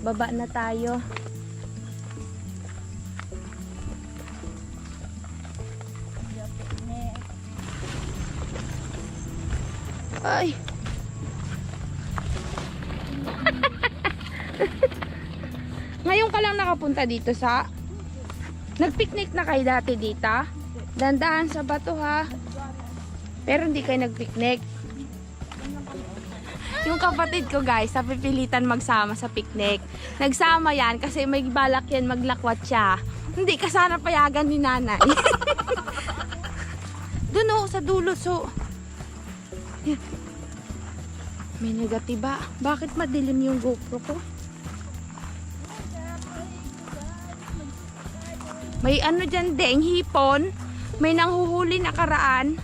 Baba na tayo. Ay. Ngayon ka lang nakapunta dito sa... Nagpiknik na kayo dati dito? Dandahan sa bato ha. Pero hindi kayo nagpiknik. Yung kapatid ko guys, napipilitan magsama sa picnic. Nagsama yan kasi may balak yan maglakwat siya. Hindi ka sana payagan ni nanay. Doon o, sa dulo. So, may negatiba. Bakit madilim yung GoPro ko? May ano dyan deng, hipon. May nanghuhuli na karaan.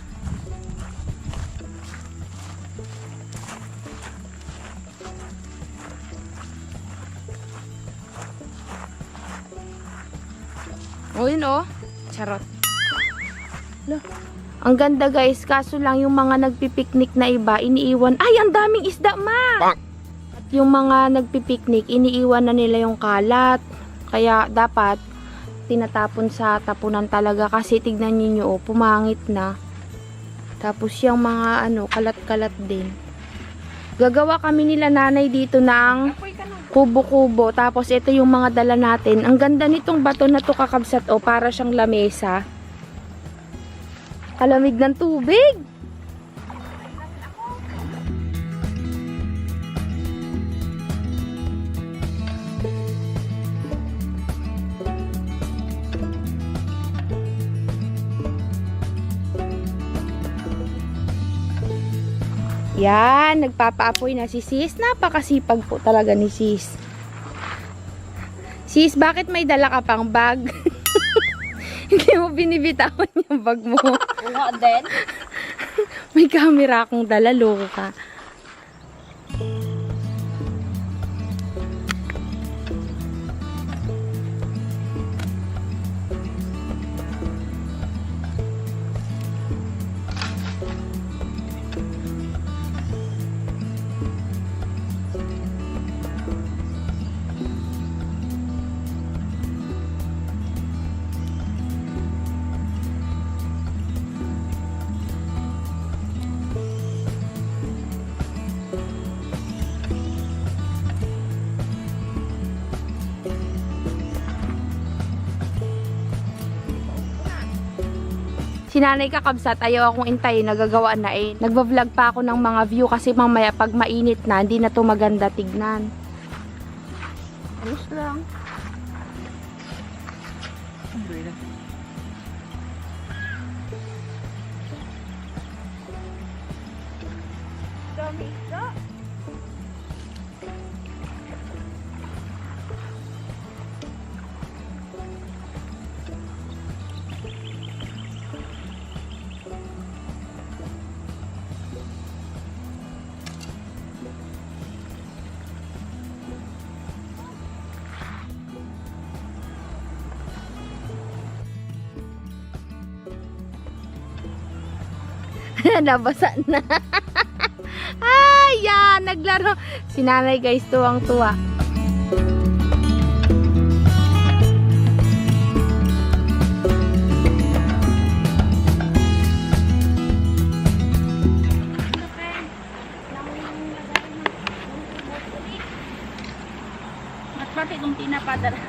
O yun o. Charot. Look. Ang ganda guys, kaso lang yung mga nagpipiknik na iba, iniiwan. Ay, ang daming isda, ma! At yung mga nagpipiknik, iniiwan na nila yung kalat. Kaya dapat tinatapon sa tapunan talaga kasi tignan niyo oh, pumangit na. Tapos yung mga ano, kalat-kalat din. Gagawa kami nila nanay dito ng kubo-kubo. Tapos ito yung mga dala natin. Ang ganda nitong bato na to kakabsat oh, para siyang lamesa. Kalamig ng tubig. Yan, nagpapaapoy na si sis. Napakasipag po talaga ni sis. Sis, bakit may dala ka pang bag? Hindi mo binibitawan yung bag mo. Oo, then? May camera akong dala, loko ka. Si nanay kakabsat, ayaw akong intayin, nagagawa na eh. Nagbablog pa ako ng mga view kasi mamaya pag mainit na, hindi na to maganda tignan. Ayos lang. Dami isda. Nabasa na. Ay, yan, naglaro. Si nanay guys, tuwang-tuwa. Mas pati kung tinapadara.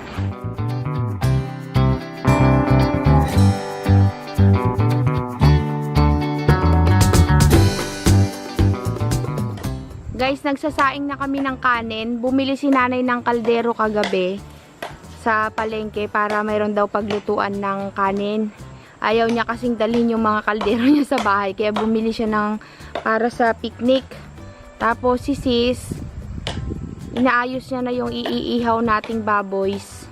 Guys, nagsasaing na kami ng kanin. Bumili si nanay ng kaldero kagabi sa palengke para mayroon daw paglutuan ng kanin. Ayaw niya kasing dalhin yung mga kaldero niya sa bahay. Kaya bumili siya ng para sa picnic. Tapos si sis, inaayos niya na yung iihaw nating baboys.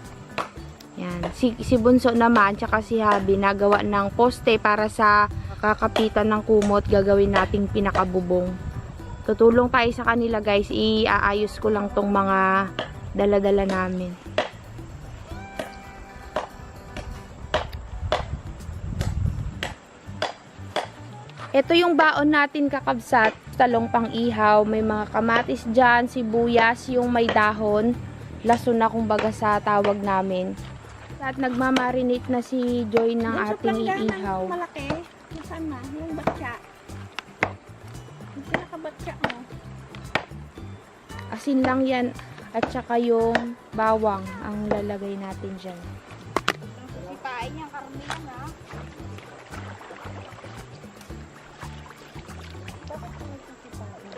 Yan. Si Bunso naman, tsaka si Habi, nagawa ng poste para sa kakapitan ng kumot. Gagawin nating pinakabubong. Tutulong tayo sa kanila guys. Iaayos ko lang tong mga dala-dala namin. Ito yung baon natin kakabsat. Talong pang ihaw. May mga kamatis dyan, sibuyas, yung may dahon. laso na kumbaga sa tawag namin. At nagmamarinate na si Joy ng ating iihaw. Malaki. Yung saan na? Yung batya. Yung pinakabatya mo. Asin lang yan at saka yung bawang ang lalagay natin dyan. Sipain niya, karne yan ha. Bakit ko nagsisipain?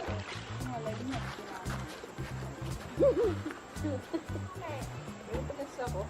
Malay niya. Ito ako.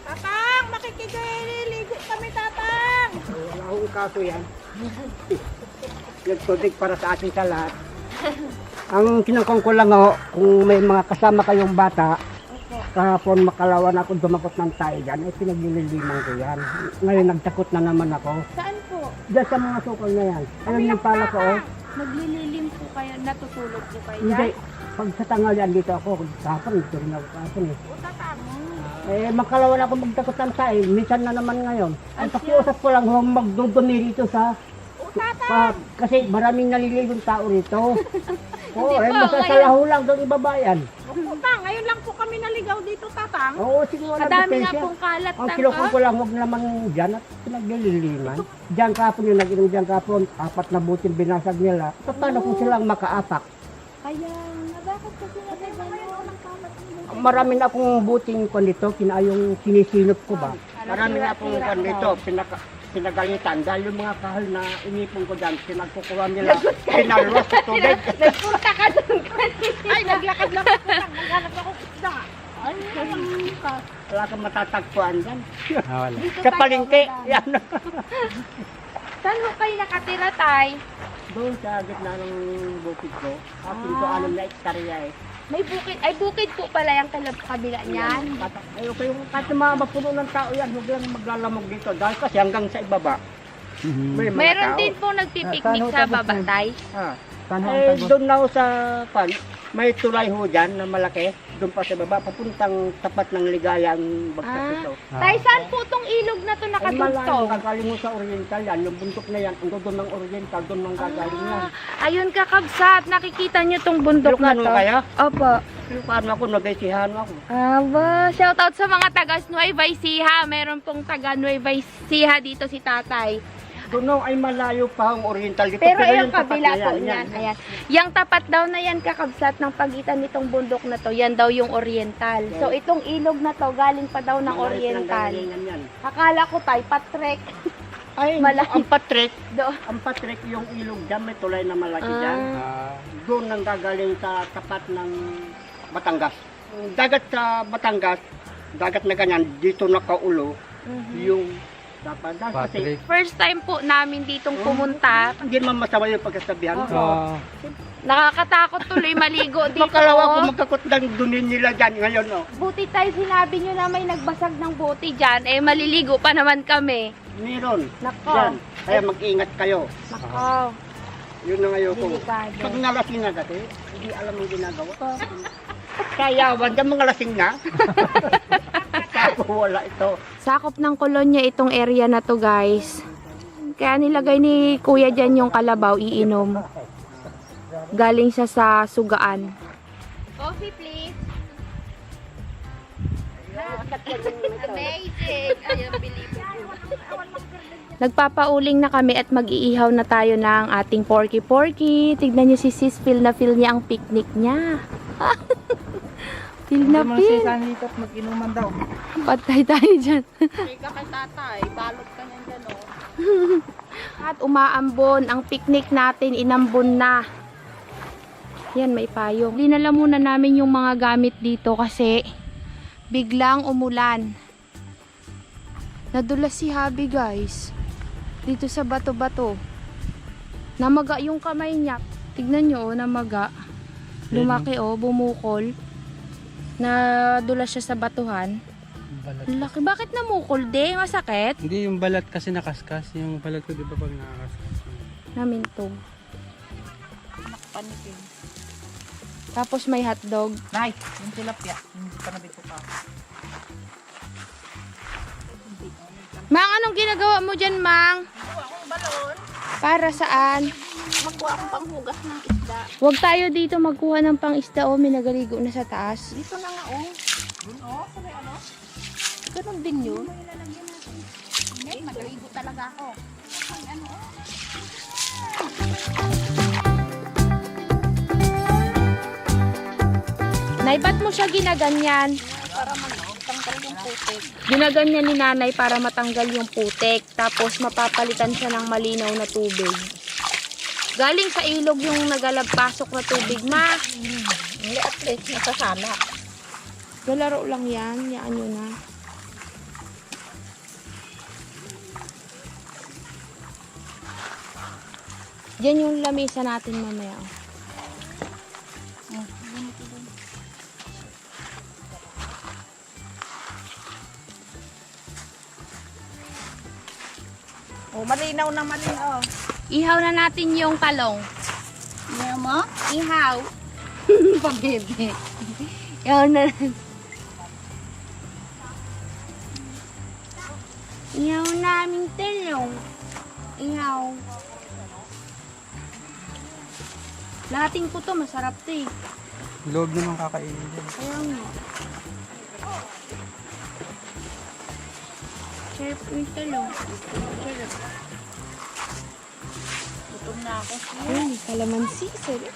Tatang! Makikiligo kami, Tatang! Wala akong kaso yan. Nagtudig para sa atin sa lahat. Ang kinangkong ko lang kung may mga kasama kayong bata, kahapon makalawan ako dumakot ng tayo dyan, ay pinagliliman ko yan. Ngayon nagtakot na naman ako. Saan po? Diyan sa mga sukol na yan. Ayun yung pala ko, Maglililim po kayo, natutulog po kayo Hindi. dyan? Pag sa tanghalian dito ako, kahapon, dito rin ako kahapon eh. O, Tatang! Makalawan ako magtakot ng tayo, minsan na naman ngayon. Ang pakiusap ko lang, huwag magdudumi dito sa kasi maraming naliligong tao rito. Oo, masasalaho lang doon ibabayan. Tatang, ngayon lang po kami naligaw dito, Tatang. Oo, siguro Kadami nga pong kalat Ang na kilokon ko lang, huwag naman dyan at pinaglililiman. Diyan kapon yung nag-inom dyan kapon, 4 na butin binasag nila. Paano kung silang makaapak? Kaya, bakit kasi nagagawa ng kalat nila? Marami na akong buting kon dito, kinayong sinisinop ko ba? Marami na akong kon dito, pinagalitan dahil yung mga kahal na inipon ko dyan, pinagkukuha nila, pinalwas sa tubig. Nagpunta ka doon. Ay, naglakad-lakad ko lang. Naghanap ako isda. Ay, Wala kang matatagpuan dyan. Sa palengke, yan. Saan mo kayo nakatira, Tay? Doon sa gitna ng bukid ko, at yung 6 na ektarya eh. May bukid. Ay, bukid po pala yung kabila niyan. Ayaw kayo, kahit yung mga mapuno ng tao yan, huwag lang maglalamog dito. Dahil kasi hanggang sa ibaba, may mga Meron tao. din po nagpipiknik sa baba, Tay. Ah. Doon na ako sa may tulay ho dyan na malaki. Doon pa sa baba, papuntang tapat ng Ligayang bagsak ito. Tay, saan po tong ilog na to Ay malayo, nakatugtong? gagaling mo sa Oriental yan. Yung bundok na yan, ang doon ng Oriental, doon nang gagaling yan. Ayun kakabsat, nakikita niyo tong bundok na Ilocano to. kaya? Opo. Ilocano ako, nabesihan ako. Aba, shoutout sa mga taga Nueva Ecija. Meron pong taga Nueva Ecija dito si Tatay. Doon ay malayo pa ang Oriental dito. Pero yung tapat kabila na po niyan, ayan. Yang tapat daw na yan kakabsat ng pagitan nitong bundok na to, yan daw yung Oriental. So itong ilog na to, galing pa daw ng Malayo Oriental. pinanggalingan yan. Akala ko Tay, patrek. Ay, Malayo. ang patrek, Do. ang patrek yung ilog dyan, may tulay na malaki dyan. Doon nang gagaling sa tapat ng Batangas. Dagat sa Batangas, dagat na ganyan, dito nakaulo, yung dapat. Kasi First time po namin ditong pumunta. hindi naman masama yung pagkasabihan. Nakakatakot tuloy maligo dito. Makalawa ko magkakot ng dunin nila dyan ngayon. Buti tayo sinabi nyo na may nagbasag ng bote dyan, eh maliligo pa naman kami. Meron. Nako. Dyan. Kaya mag-ingat kayo. Nako, Yun na ngayon ko. delikado. Pag nalasing na dati, hindi alam yung ginagawa. Sayawan dyan mga lasing na. Sako wala ito. Sakop ng kolonya itong area na to, guys. Kaya nilagay ni kuya dyan yung kalabaw, iinom. Galing siya sa sugaan. Coffee, please. Amazing. I am Nagpapauling na kami at mag-iihaw na tayo ng ating porky-porky. Tignan niyo si sis, feel na feel niya ang picnic niya. Feel na feel. dito at mag-inuman daw. Patay tayo dyan. Ika kay Tatay, balot ka niyan dyan, o. At umaambon. Ang picnic natin, inambon na. Yan, may payong. Dinala muna namin yung mga gamit dito kasi biglang umulan. Nadulas si Habi guys. Dito sa bato-bato. Namaga yung kamay niya. Tignan nyo, namaga. Lumaki bumukol. Nadulas siya sa batuhan. Balat. Laki. Bakit namukol de? Masakit? Hindi, yung balat kasi nakaskas. Yung balat ko, di ba pag nakaskas? Namintog. Panikin. Tapos may hotdog. Nay, yung tilapia. Hindi pa nabito pa. Mang, anong ginagawa mo dyan, Mang? Kuha akong balon. Para saan? Magkuha akong panghugas ng isda. Huwag tayo dito magkuha ng pang-isda may nagaligo na sa taas. Dito na nga Dun sa may ano. Ganun din yun. Hindi, magaligo talaga ako. Ay, ano Nay, ba't mo siya ginaganyan? para magtanggal yung putik. Ginaganyan ni nanay para matanggal yung putek. Tapos mapapalitan siya ng malinaw na tubig. Galing sa ilog yung nagalagpasok na tubig, ma. Hindi, at least nasasala. Galaro lang yan. Yaan nyo na. Diyan yung lamesa natin mamaya. Oh, malinaw na malinaw. Ihaw na natin yung talong. Ano mo? Ihaw. Pabebe. Ihaw na. Ihaw namin talong. Ihaw. Lahating ko to, masarap to eh. Loob naman kakainin dyan. Ayaw mo. Sarap yung talong. Sarap. Gutom na ako. Ayun, kalamansi. Sarap.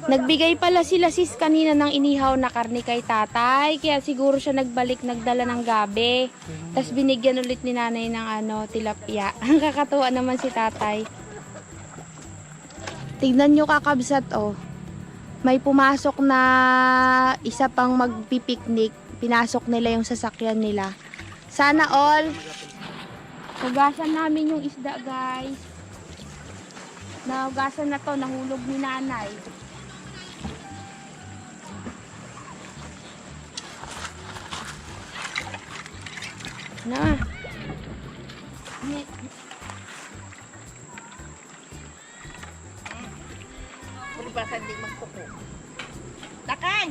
Nagbigay pala sila sis kanina ng inihaw na karne kay tatay. Kaya siguro siya nagbalik, nagdala ng gabi. Tapos binigyan ulit ni nanay ng tilapia. Ang kakatuwa naman si tatay. Tignan nyo kakabsat May pumasok na isa pang magpipiknik. Pinasok nila yung sasakyan nila. Sana all. Hugasan namin yung isda guys. Nahugasan na to. Nahulog ni nanay. Na. Pwede ba sa hindi magkuko? Takay!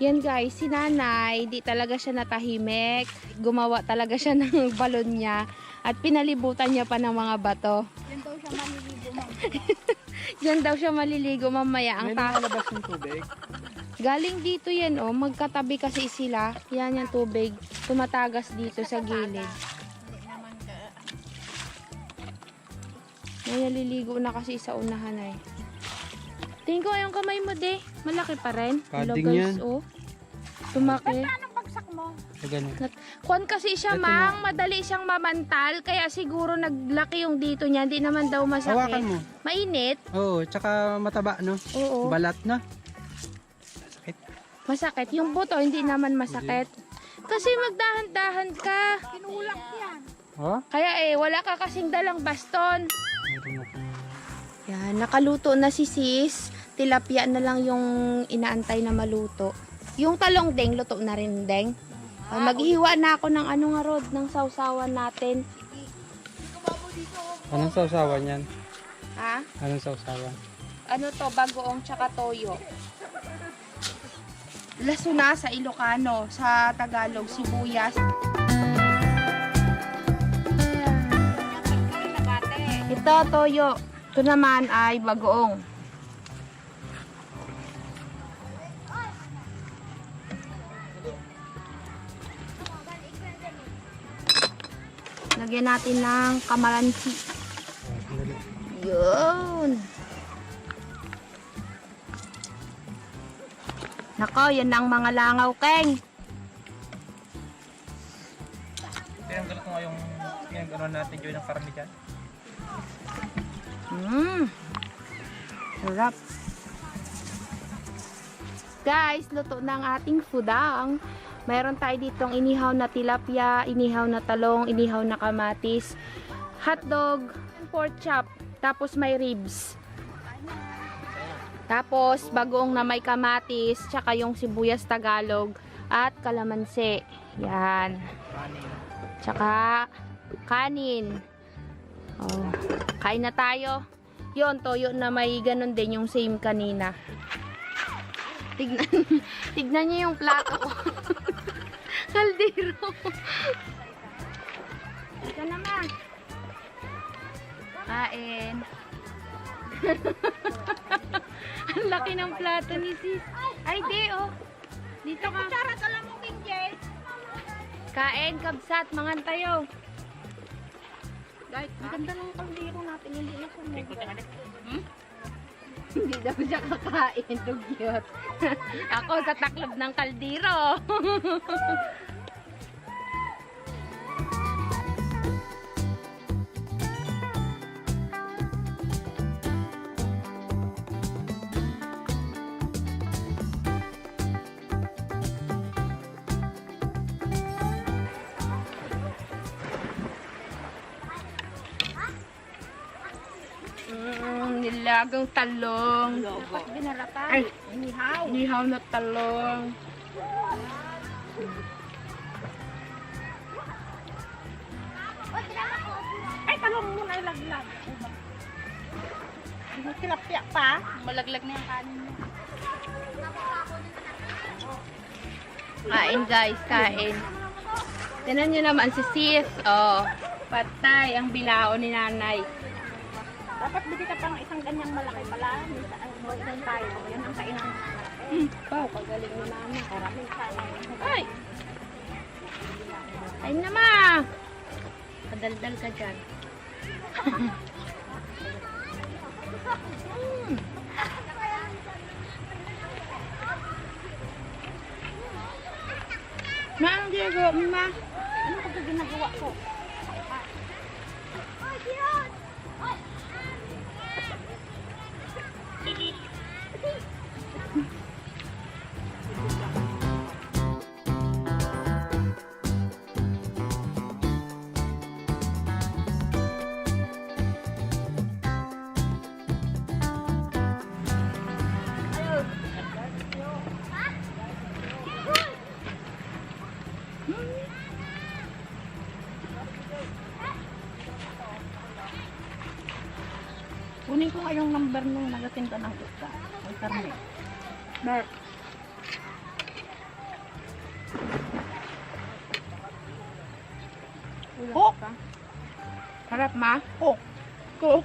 Yan guys, si nanay, di talaga siya natahimik. Gumawa talaga siya ng balon niya. At pinalibutan niya pa ng mga bato. Yan daw siya maliligo mo. Diyan daw siya maliligo mamaya. Ang May lumalabas ng tubig. galing dito yan magkatabi kasi sila. Yan yung tubig. Tumatagas dito sa gilid. Hindi naman ka. May naliligo na kasi sa unahan ay. Tingin ko yung kamay mo de. Malaki pa rin. Hello, Padding guys, yan. Tumaki. Anong bagsak mo? So, ganun. Kuwan kasi siya, Ito Mang. Madali siyang mamantal. Kaya siguro naglaki yung dito niya. Hindi naman daw masakit. Hawakan mo. Mainit. Oo, tsaka mataba, no? Oo. Balat, no? Sakit. Masakit. Yung buto, hindi naman masakit. Kasi magdahan-dahan ka. Kinulak yan. Oh? Kaya wala ka kasing dalang baston. Meron ako. Yan, nakaluto na si sis. Tilapia na lang yung inaantay na maluto. Yung talong deng, luto na rin deng. Maghihiwa na ako ng nga rod, ng sausawan natin. Anong sausawan yan? Ha? Anong sausawan? Ano to, bagoong tsaka toyo. Lasuna sa Ilocano, sa Tagalog, sibuyas. Ito, toyo. Ito naman ay bagoong. Lagyan natin ng kamalansi. Yun. Nako, yan ang mga langaw, Keng. Tinanggal ko nga yung pinag-ano natin dyan ng karami dyan. Sarap. Guys, luto na ang ating fudang. Mayroon tayo ditong inihaw na tilapia, inihaw na talong, inihaw na kamatis, hotdog, pork chop, tapos may ribs. Tapos bagoong na may kamatis, tsaka yung sibuyas Tagalog at kalamansi. Yan. Tsaka kanin. Oh, kain na tayo. Yon, toyo na may ganun din yung same kanina. Tignan niyo yung plato ko. Kaldero. Ika naman. Kain. Ang laki ng plato ni sis. Ay, di, oh. Dito ka. Kutsara ka lang mo, King Jay. Kain, kabsat, mangan tayo. Guys, ang ganda ng kaldero natin. Hindi na sumuga. Hindi daw siya kakain, dugyot. Ako sa taklob ng kaldero. Nilagang talong. Tapos binaratan. Ay, Inihaw. inihaw na talong. Ay, talong mo na ilaglag. Hindi tilapia pa. Malaglag na yung kanin mo. Kain guys, kain. Tinan nyo naman si sis. Oh, patay ang bilao ni nanay. Dapat bili ka pang isang ganyang malaki pala. Minsan tayo. Yan ang kainan. Wow, pagaling ni nanay. Maraming sana. Ay! Kain na ma! Padaldal ka dyan. Ma, ang ginagawa mo, ma? Ano ka ba ginagawa ko? Kunin ko nga yung number nung nagatinda ng isda. Ang karne. Mark. Cook! Harap, ma? Cook! Cook.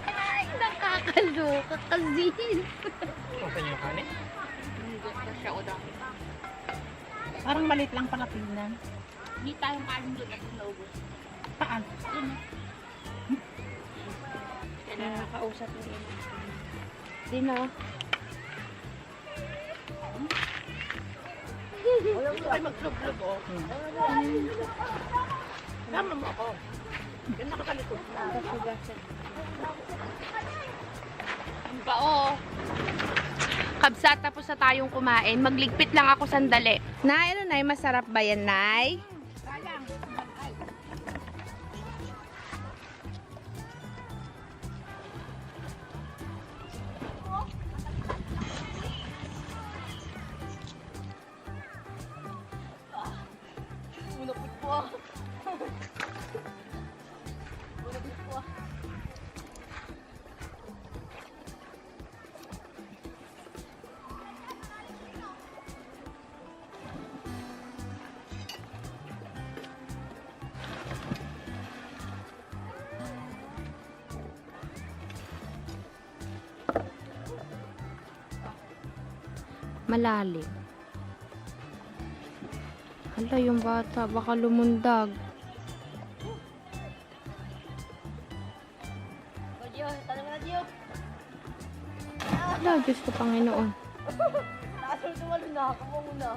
Ay, nakakaloka kasi. Kung yung kanin? Parang maliit lang pala tingnan. Hindi tayong kanin doon at naubos. Saan? Nakakausap ni Ina. Di na. Ay, mag-vlog-vlog oh. Tama mo ako. Yan nakakalikot na. Oo. Kabsat, tapos na tayong kumain. Magligpit lang ako sandali. Nay, ano nay? Masarap ba yan, nay? Sayang. Ay. Malalim. Hala, yung bata. Baka lumundag. Hala, Diyos ko, Panginoon. Nakasal tumalo na ako muna.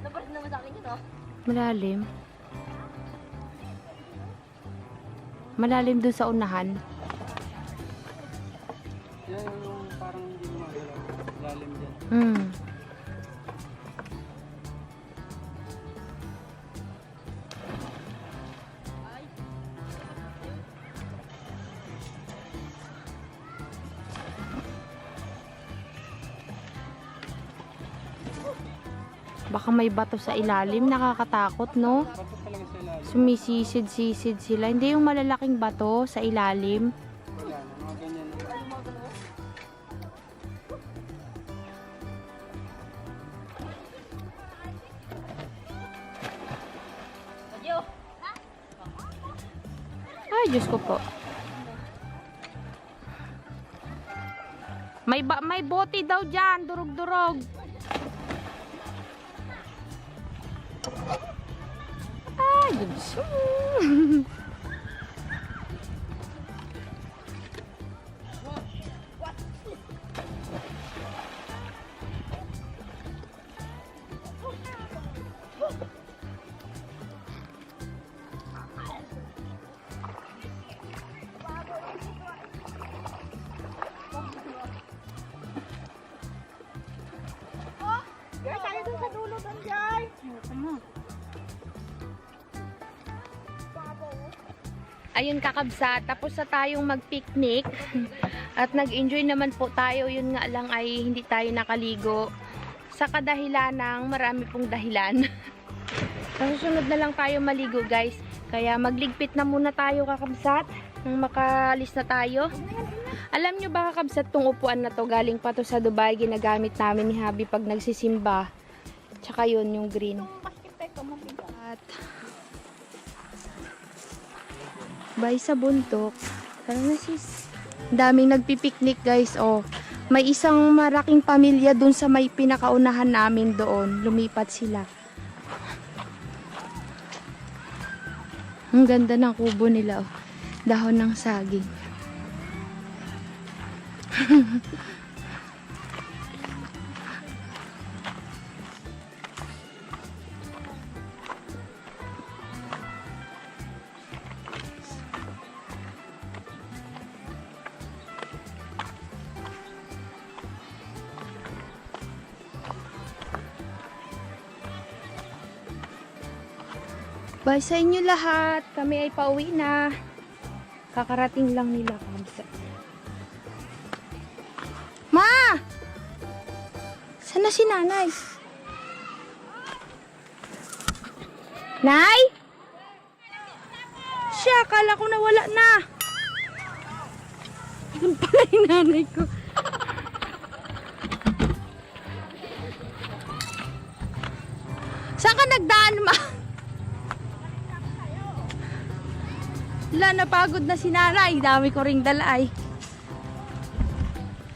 Napalit naman sa akin yun, oh. Malalim. Malalim doon sa unahan. Yan yung parang hindi gumagalaw. Lalim dyan. Hmm. Baka may bato sa ilalim, nakakatakot, no? Bato talaga sa ilalim. Sumisisid-sisid sila. Hindi yung malalaking bato sa ilalim. Wala na, mga ganyan na. Ay, Diyos ko po. May bote daw dyan, durog-durog. Ay, Diyos. Guys, tayo dun sa dulo dun, guys. Ayun kakabsat, tapos na tayong mag-picnic at nag-enjoy naman po tayo. Yun nga lang ay hindi tayo nakaligo sa kadahilan ng marami pong dahilan. Sa susunod na lang tayo maligo guys. Kaya magligpit na muna tayo kakabsat nang makalis na tayo. Alam nyo ba kakabsat, tong upuan na to galing pa to sa Dubai, ginagamit namin ni Habi pag nagsisimba. Tsaka yun yung green. At bay sa bundok. Tara na sis. Daming nagpipiknik guys. Oh, may isang malaking pamilya dun sa may pinakaunahan namin doon. Lumipat sila. Ang ganda ng kubo nila. Oh. Dahon ng saging. Bye sa inyo lahat. Kami ay pauwi na. Kakarating lang nila. Ma! Saan na si nanay? Nay? Siya, akala ko nawala na. Yan pala yung nanay ko. Saan ka nagdaan, ma? Wala, napagod na si nanay. Dami ko ring dala ay.